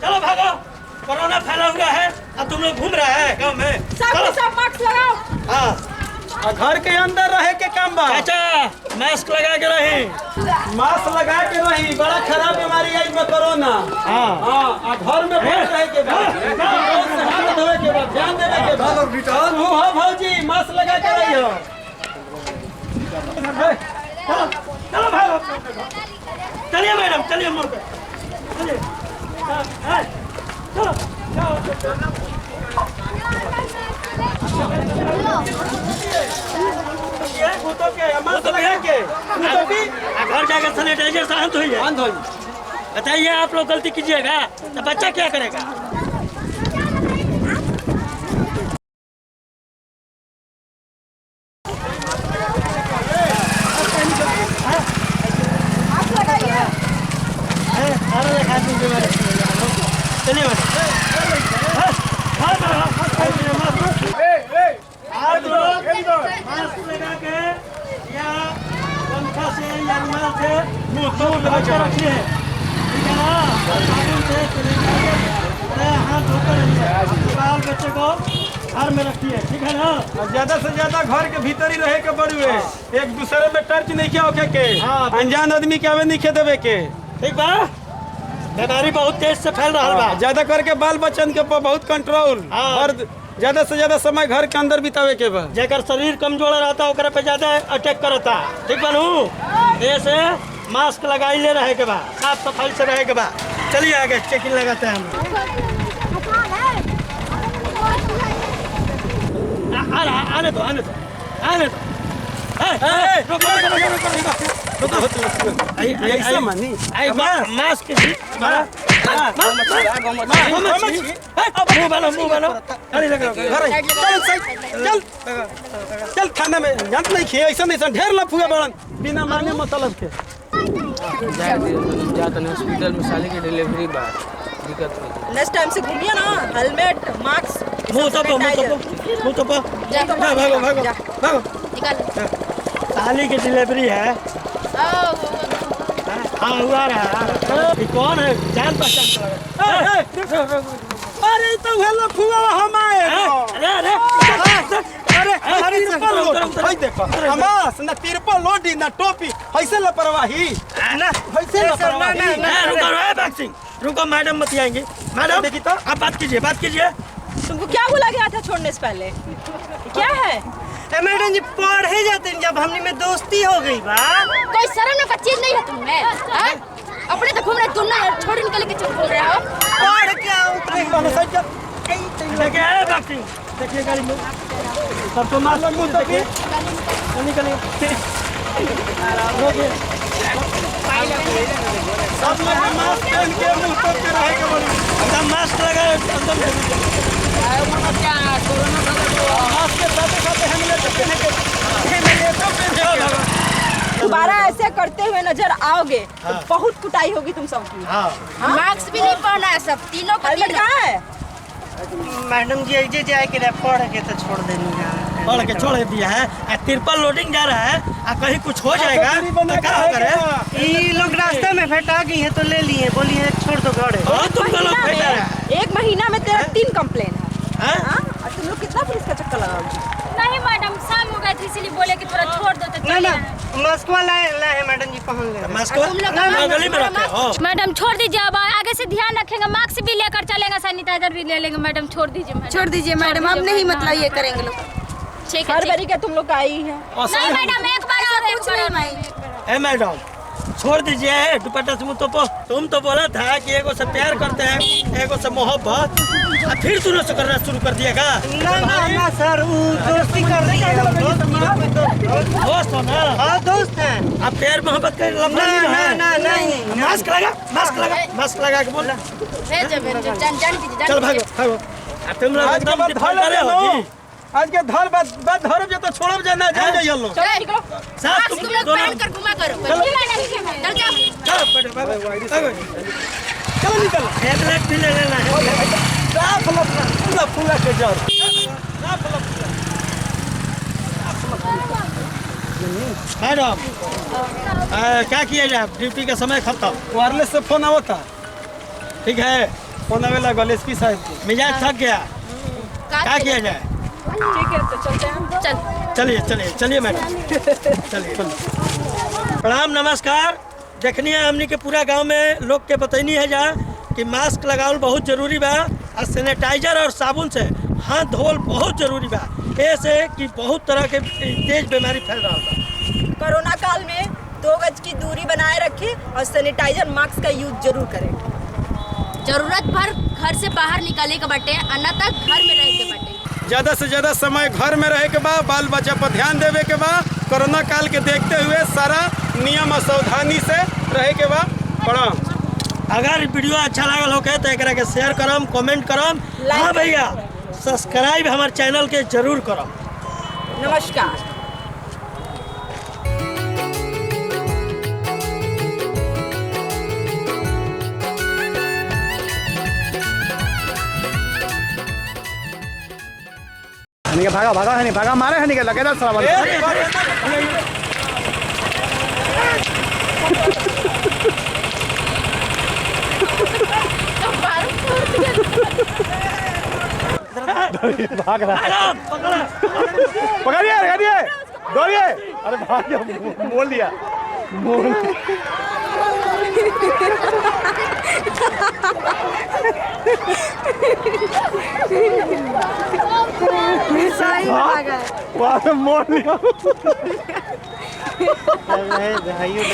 चलो भागो, कोरोना फैला हुआ है। अब तुम लोग घूम रहे हैं गाँव में। सब मास्क लगाओ। हाँ, और घर के अंदर रहे के काम बा। चाचा मास्क लगा के रही। मास्क लगा के रही, बड़ा खराब बीमारी है इसमें कोरोना। हाँ हाँ, घर में बंद रहे के बाद हाथ धोए के बाद ध्यान देवे के बाद। तू हो भौजी, मास्क लगा के रही हो। चलो चलो भागो, चलिए मैडम, चलिए मोड़ पे चलिए। चलो घर जाकर सैनिटाइजर से हाथ धोइए। बताइए, आप लोग गलती कीजिएगा तो बच्चा क्या करेगा? चलिए आप लोग मास्क लगा के या पंखा से या रुमाल से मुंह ढक रखिए, ठीक है ना? साबुन से हाथ धोकर रखिए। बाल बच्चे को घर में रखिए, ठीक है ना? ज्यादा से ज्यादा घर के भीतर ही रहे के बड़ुए। एक दूसरे में टच नहीं किया होके के। अनजान आदमी के आवे नहीं खे देवे के। ठीक बा? बीमारी बहुत तेज से फैल रहा बा। ज्यादा करके बाल बच्चन के ऊपर बहुत कंट्रोल और ज्यादा से ज्यादा समय घर के अंदर बितावे के बा। जेकर शरीर कमजोर रहता है ओकरा पे ज्यादा अटैक करता, ठीक बनू? ऐसे मास्क लगाई ले रहे के बाद, साफ सफाई से रहे के बाद। चलिए आगे चेकिंग लगाते हैं हम। आने दो, आने दो, आने दो। मास्क चल खाना में जानत नहीं खे ऐसा नहीं ढेर लफुआ बड़न बिना मांगे मतलब के। हॉस्पिटल में साले की डिलीवरी बा, दिक्कत हो। नेक्स्ट टाइम से घूमिए ना, हेलमेट मास्क मुंह तपो, भागो भागो भागो। साली की डिलीवरी है। हाँ हुआ रहा। ये कौन है? जान पहचान? अरे तो हेलो फुआ हम आए। अरे अरे अरे भाई देखो हमास ना तिरपल लोडी ना टोपी ऐसे लापरवाही ना ऐसे लापरवाही। रुको रुको, मैडम मत आएंगे। मैडम देखिए तो आप बात कीजिए। तुमको क्या बोला गया था छोड़ने से पहले? क्या है? मैडम जी पढ़े जाते हैं, जब हमने में दोस्ती हो गई बा। कोई शर्म का चीज नहीं है तुमने? अपने तो घूम रहे, तुम ना छोड़ निकल के चुप बोल रहे हो। पढ़ क्या उतरे देखिए गाड़ी में सब तो मास्क मुंह देखिए निकले सब लोग मास्क पहन के मुंह तोप के रहे के बोली। एकदम मास्क लगाए अंदर मास्क के साथ हेलमेट दोबारा ऐसे करते हुए नजर आओगे तो बहुत कुटाई होगी तुम सबकी। मास्क भी नहीं पहना है, सब तीनों का हेलमेट कहाँ है? मैडम जी ऐसे जाए के पढ़ के तो छोड़ देनी है। पढ़ के छोड़ दिया है। ट्रिपल लोडिंग जा रहा है, कहीं कुछ हो जाएगा तो क्या होगा? ये लोग रास्ते में फेंटा गई है तो ले लिए, बोली है छोड़ दो गाड़ी। एक महीना में तेरा 3 कंप्लेन है। हाँ? और तुम लोग कितना पुलिस का चक्कर लगाओगे? नहीं मैडम, शाम हो गई थी इसलिए बोले कि थोड़ा छोड़ दो तो ना मास्क वाला है मैडम जी, पहन ले। मास्क गली में रखे हो। मैडम छोड़ दीजिए, अब आगे से ध्यान रखेंगे, मास्क भी लेकर चलेंगे, सैनिटाइजर भी ले लेंगे। मैडम छोड़ दीजिए मैडम, अब नहीं मतलब ये करेंगे लोग। ठीक हर है। बारी का तुम लोग का आई है। नहीं मैडम, एक बार और कुछ नहीं। मैडम छोड़ दीजिए दुपट्टा से मुँह तोपो। तुम तो बोला था कि एगो से प्यार करते हैं, एगो से मोहब्बत, फिर दोनों से करना शुरू कर दिएगा। ना सर, वो दोस्ती कर रही है। दोस्त हो ना? हाँ दोस्त हैं। आप प्यार मोहब्बत का लफड़ा नहीं। मास्क लगा के बोल। चल भागो। तुम लोग आज के बाद आज के धर बाद धरब जे तो छोड़ब जे ना जान जाइयो लोग। चलो निकलो, साथ तुम लोग पहन कर घुमा करो। चल जाओ। चलो निकल। हेलमेट भी ले लेना है। साफ लफड़ा पूरा के जाओ। मैडम क्या किया जाए? ड्यूटी का समय खत्म। वायरलेस से फोन आवता। ठीक है, फोन आवे लगल एसपी साहब के। मिजाज थक गया, क्या किया जाए? ठीक है तो चलते हैं हम। चल चलिए चलिए चलिए मैडम, चलिए। प्रणाम, नमस्कार। देखनी है हमनी के पूरा गांव में लोग के बतैनी है जा कि मास्क लगावल बहुत जरूरी बा और सैनिटाइजर और साबुन से हाथ धोवल बहुत जरूरी बा, ऐसे कि बहुत तरह के तेज बीमारी फैल रहा बा। कोरोना काल में 2 गज की दूरी बनाए रखें और सैनिटाइजर मास्क का यूज जरूर करें। जरूरत भर घर से बाहर निकले के बाटे, अन्यथा घर में रहे के बाटे। ज्यादा से ज्यादा समय घर में रहे के बा, बाल बच्चा पर ध्यान देवे के बा। कोरोना काल के देखते हुए सारा नियम और सावधानी से रहे के बा। प्रणाम। अगर वीडियो अच्छा लागल होके तो एकरा के शेयर करम, कमेंट करम। हाँ भैया, सब्सक्राइब हमारे चैनल के जरूर करम। नमस्कार। हनी के भागा भागा, हनी भागा, मारे हनी के लगे ना श्रावण। भाग रहा है। पकड़िए पकड़िए, दौड़िए। अरे भाग गया, मोल लिया, मोल। मोल लिया।